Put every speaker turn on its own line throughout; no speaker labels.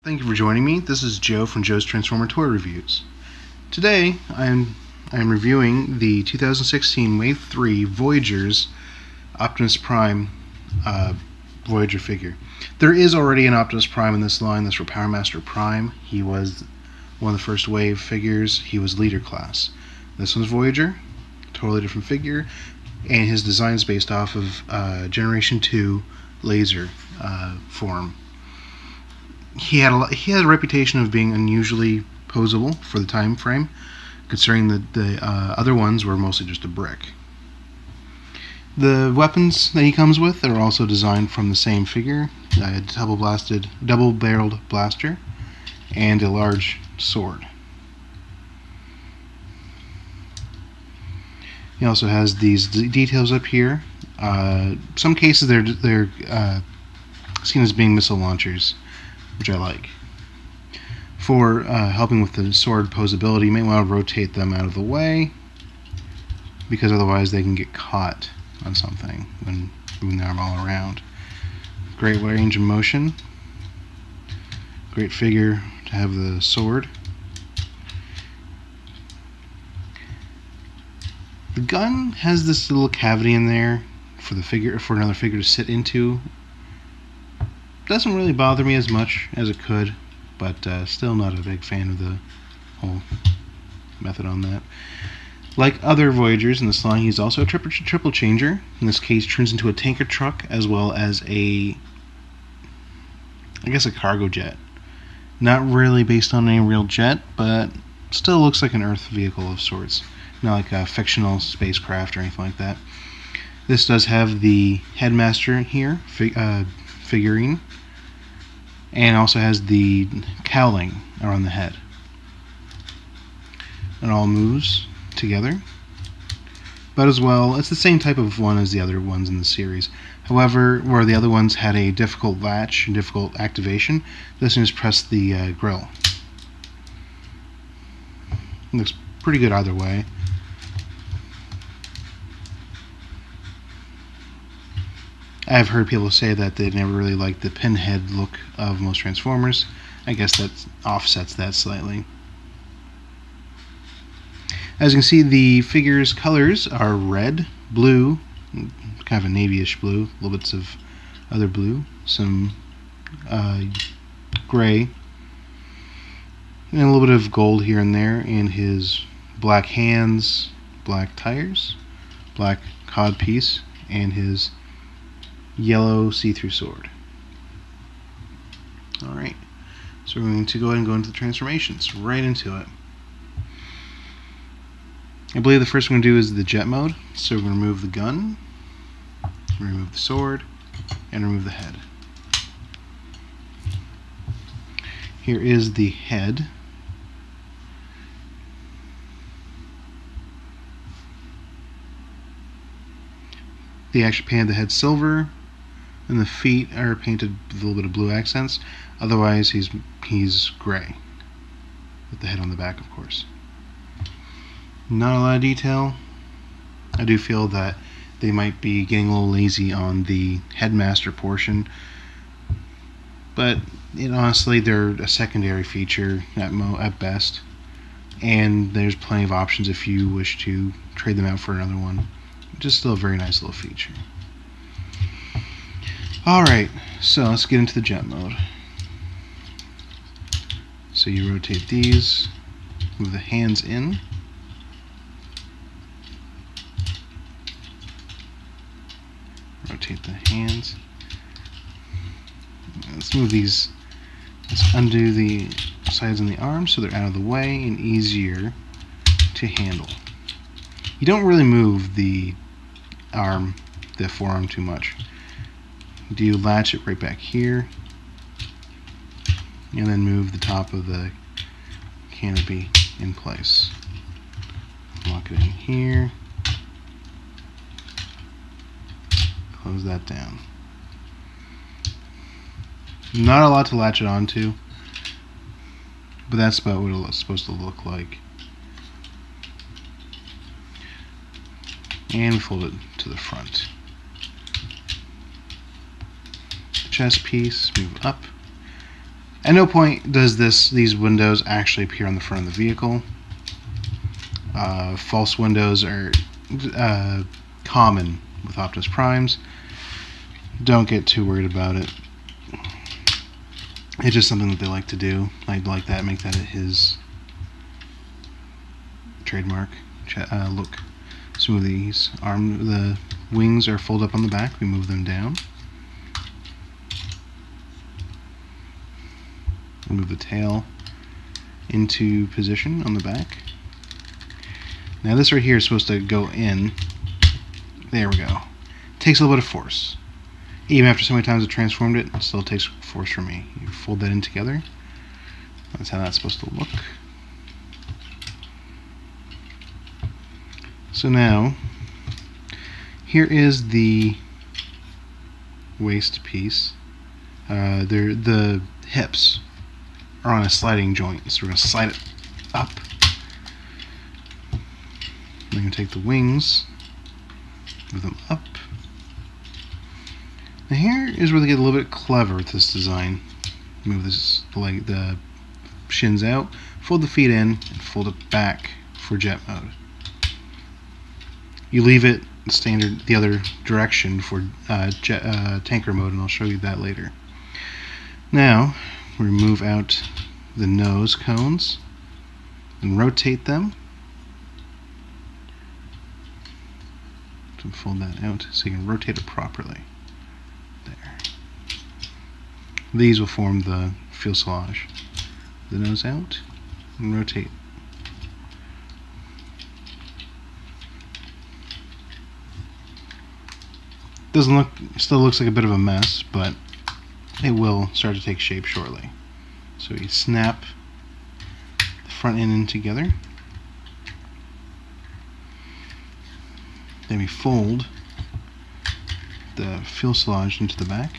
Thank you for joining me. This is Joe from Joe's Transformer Toy Reviews. Today I'm reviewing the 2016 Wave 3 Voyager's Optimus Prime Voyager figure. There is already an Optimus Prime in this line. That's for Power Master Prime. He was one of the first Wave figures. He was leader class. This one's Voyager, totally different figure, and his design is based off of Generation 2 laser form. He had a reputation of being unusually posable for the time frame, considering that the other ones were mostly just a brick. The weapons that he comes with are also designed from the same figure: a double-barreled blaster and a large sword. He also has these details up here. Some cases they're seen as being missile launchers, which I like. For helping with the sword posability, you may want to rotate them out of the way, because otherwise they can get caught on something when moving the arm all around. Great range of motion. Great figure to have the sword. The gun has this little cavity in there for another figure to sit into. Doesn't really bother me as much as it could, but still not a big fan of the whole method on that. Like other Voyagers in this line, he's also a triple changer. In this case, turns into a tanker truck as well as a cargo jet. Not really based on any real jet, but still looks like an Earth vehicle of sorts. Not like a fictional spacecraft or anything like that. This does have the headmaster here, figurine, and also has the cowling around the head. It all moves together, but as well, it's the same type of one as the other ones in the series. However, where the other ones had a difficult latch and difficult activation, this one just press the grill. It looks pretty good either way. I've heard people say that they never really liked the pinhead look of most Transformers. I guess that offsets that slightly. As you can see, the figure's colors are red, blue, kind of a navy-ish blue, little bits of other blue, some gray, and a little bit of gold here and there, and his black hands, black tires, black cod piece, and his yellow see-through sword. Alright, so we're going to go ahead and go into the transformations, right into it. I believe the first one we're going to do is the jet mode, so we're going to remove the gun, remove the sword, and remove the head. Here is the head. They actually painted the head silver, and the feet are painted with a little bit of blue accents. Otherwise, he's gray, with the head on the back, of course. Not a lot of detail. I do feel that they might be getting a little lazy on the headmaster portion, but honestly, they're a secondary feature at best, and there's plenty of options if you wish to trade them out for another one. Just still a very nice little feature. Alright, so let's get into the jet mode. So you rotate these, move the hands in, rotate the hands. Let's move these, let's undo the sides on the arms so they're out of the way and easier to handle. You don't really move the forearm too much. Do you latch it right back here, and then move the top of the canopy in place. Lock it in here. Close that down. Not a lot to latch it onto, but that's about what it's supposed to look like. And fold it to the front. Chest piece, move up. At no point does these windows actually appear on the front of the vehicle. False windows are common with Optimus Primes. Don't get too worried about it. It's just something that they like to do. I'd like that, make that his trademark. Look, smoothies. The wings are folded up on the back. We move them down. We move the tail into position on the back. Now this right here is supposed to go in. There we go. Takes a little bit of force. Even after so many times I've transformed it, it still takes force from me. You fold that in together. That's how that's supposed to look. So now, here is the waist piece. The hips are on a sliding joint, so we're going to slide it up. We're going to take the wings, move them up. Now here is where they get a little bit clever with this design. Move the shins out, fold the feet in, and fold it back for jet mode. You leave it standard the other direction for tanker mode, and I'll show you that later. Now we move out the nose cones and rotate them. So fold that out so you can rotate it properly. There. These will form the fuselage. The nose out and rotate. Still looks like a bit of a mess, but it will start to take shape shortly. So you snap the front end in together. Then we fold the fuselage into the back.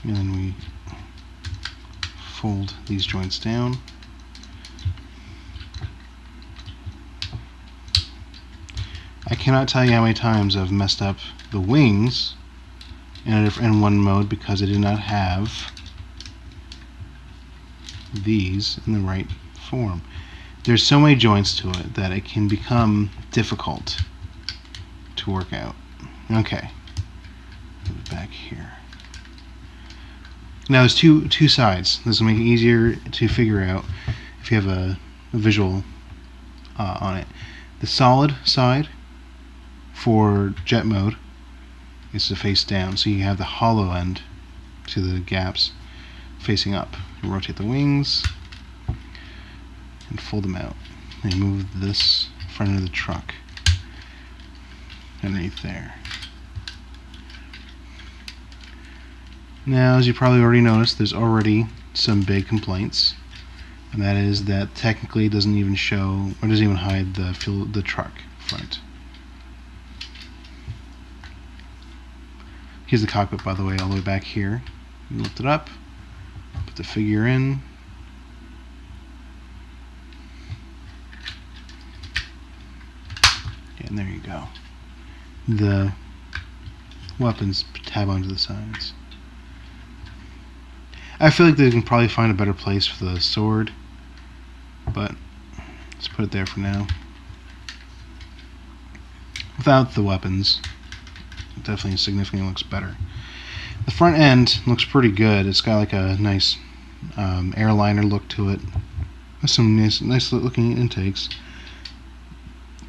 And then we fold these joints down. I cannot tell you how many times I've messed up the wings in one mode because I did not have these in the right form. There's so many joints to it that it can become difficult to work out. Okay, move it back here. Now there's two sides. This will make it easier to figure out if you have a visual on it. The solid side for jet mode is to face down, so you have the hollow end to the gaps facing up. You rotate the wings and fold them out. And you move this front of the truck underneath there. Now, as you probably already noticed, there's already some big complaints, and that is that technically it doesn't even show or doesn't even hide the truck front. Here's the cockpit, by the way, all the way back here. You lift it up, put the figure in, and there you go. The weapons tab onto the sides. I feel like they can probably find a better place for the sword, but let's put it there for now. Without the weapons, it definitely significantly looks better. The front end looks pretty good. It's got like a nice airliner look to it. Has some nice looking intakes.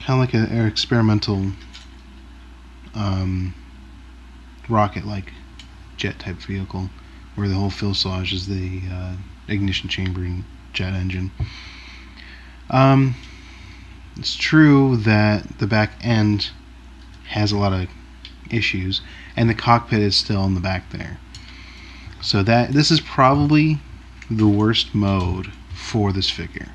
Kind of like an experimental rocket-like jet type vehicle, where the whole fuselage is the ignition chamber and jet engine. It's true that the back end has a lot of issues, and the cockpit is still in the back there. So this is probably the worst mode for this figure.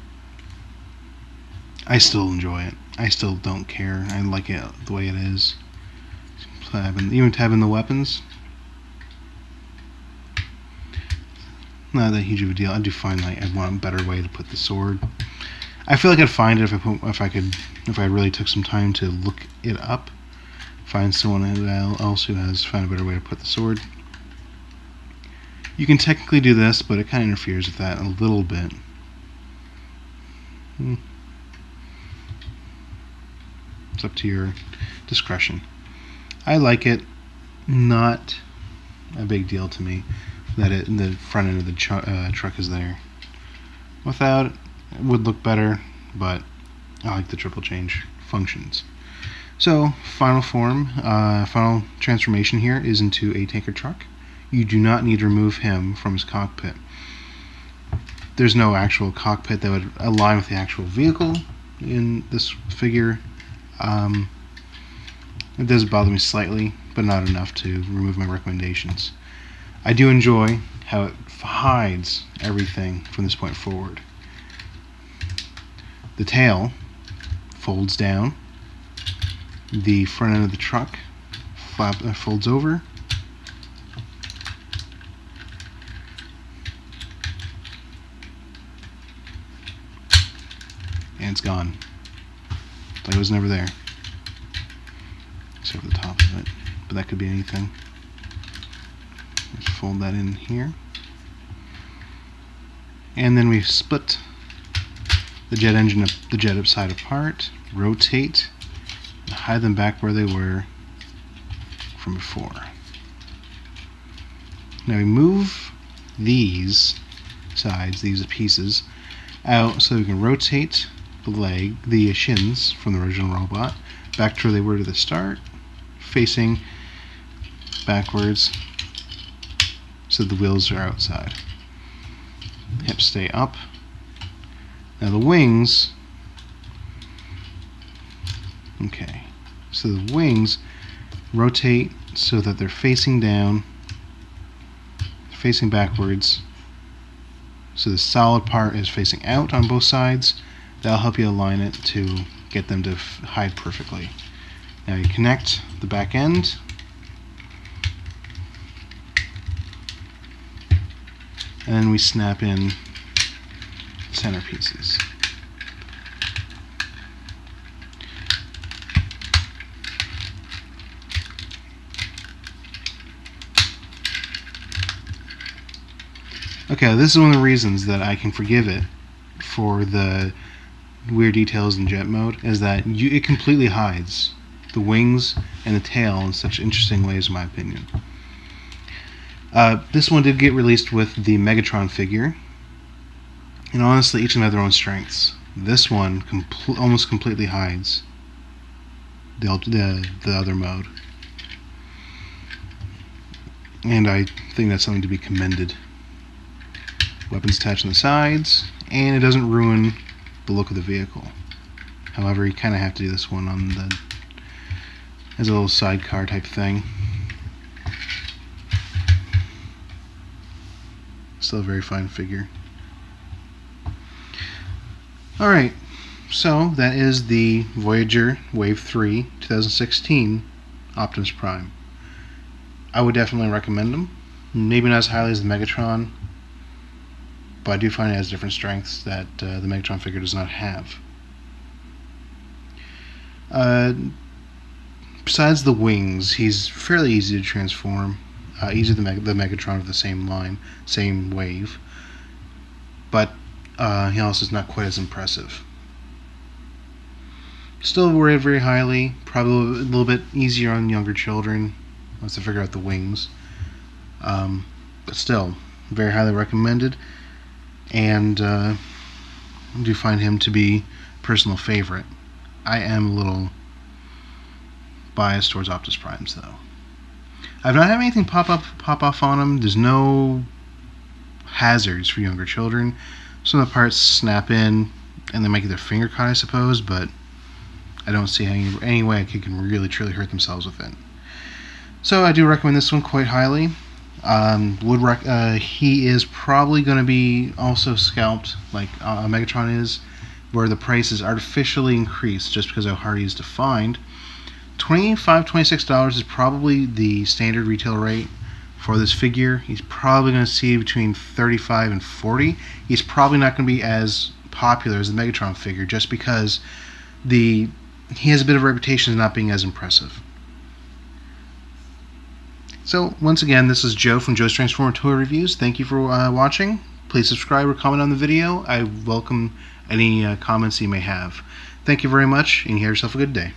I still enjoy it. I still don't care. I like it the way it is. Even tabbing the weapons, not that huge of a deal. I do find like I want a better way to put the sword. I feel like I'd find it if I really took some time to look it up, find someone else who has found a better way to put the sword. You can technically do this, but it kind of interferes with that a little bit. It's up to your discretion. I like it. Not a big deal to me that the front end of the truck is there. Without it would look better, but I like the triple change functions. So final transformation here is into a tanker truck. You do not need to remove him from his cockpit. There's no actual cockpit that would align with the actual vehicle in this figure. It does bother me slightly, but not enough to remove my recommendations. I do enjoy how it hides everything from this point forward. The tail folds down. The front end of the truck folds over. And it's gone. Like it was never there. Except for the top of it. But that could be anything. Just fold that in here. And then we split the jet engine, the jet side apart, rotate, and hide them back where they were from before. Now we move these sides, these pieces, out so we can rotate the shins from the original robot back to where they were to the start, facing backwards so the wheels are outside. Hips stay up. Now the wings, okay, so the wings rotate so that they're facing down, facing backwards, so the solid part is facing out on both sides. That'll help you align it to get them to hide perfectly. Now you connect the back end, and then we snap in center pieces. Okay, this is one of the reasons that I can forgive it for the weird details in jet mode, is that it completely hides the wings and the tail in such interesting ways, in my opinion. This one did get released with the Megatron figure, and honestly, each of them have their own strengths. This one almost completely hides the other mode, and I think that's something to be commended. Weapons attached on the sides, and it doesn't ruin the look of the vehicle. However, you kind of have to do this one as a little sidecar type thing. Still a very fine figure. Alright, so that is the Voyager Wave 3 2016 Optimus Prime. I would definitely recommend them. Maybe not as highly as the Megatron, but I do find it has different strengths that the Megatron figure does not have. Besides the wings, he's fairly easy to transform. Easy the Megatron of the same line, same wave, but he also is not quite as impressive. Still rated very highly, probably a little bit easier on younger children once they figure out the wings, but still very highly recommended. And I do find him to be a personal favorite. I am a little biased towards Optimus Primes, though. I've not had anything pop off on him. There's no hazards for younger children. Some of the parts snap in, and they might get their finger caught, I suppose, but I don't see any way a kid can really truly hurt themselves with it. So I do recommend this one quite highly. He is probably going to be also scalped like Megatron is, where the price is artificially increased just because of how hard he is to find. $26 is probably the standard retail rate for this figure. He's probably going to see between $35 and $40. He's probably not going to be as popular as the Megatron figure, just because he has a bit of a reputation as not being as impressive. So once again, this is Joe from Joe's Transformer Toy Reviews. Thank you for watching. Please subscribe or comment on the video. I welcome any comments you may have. Thank you very much, and you have yourself a good day.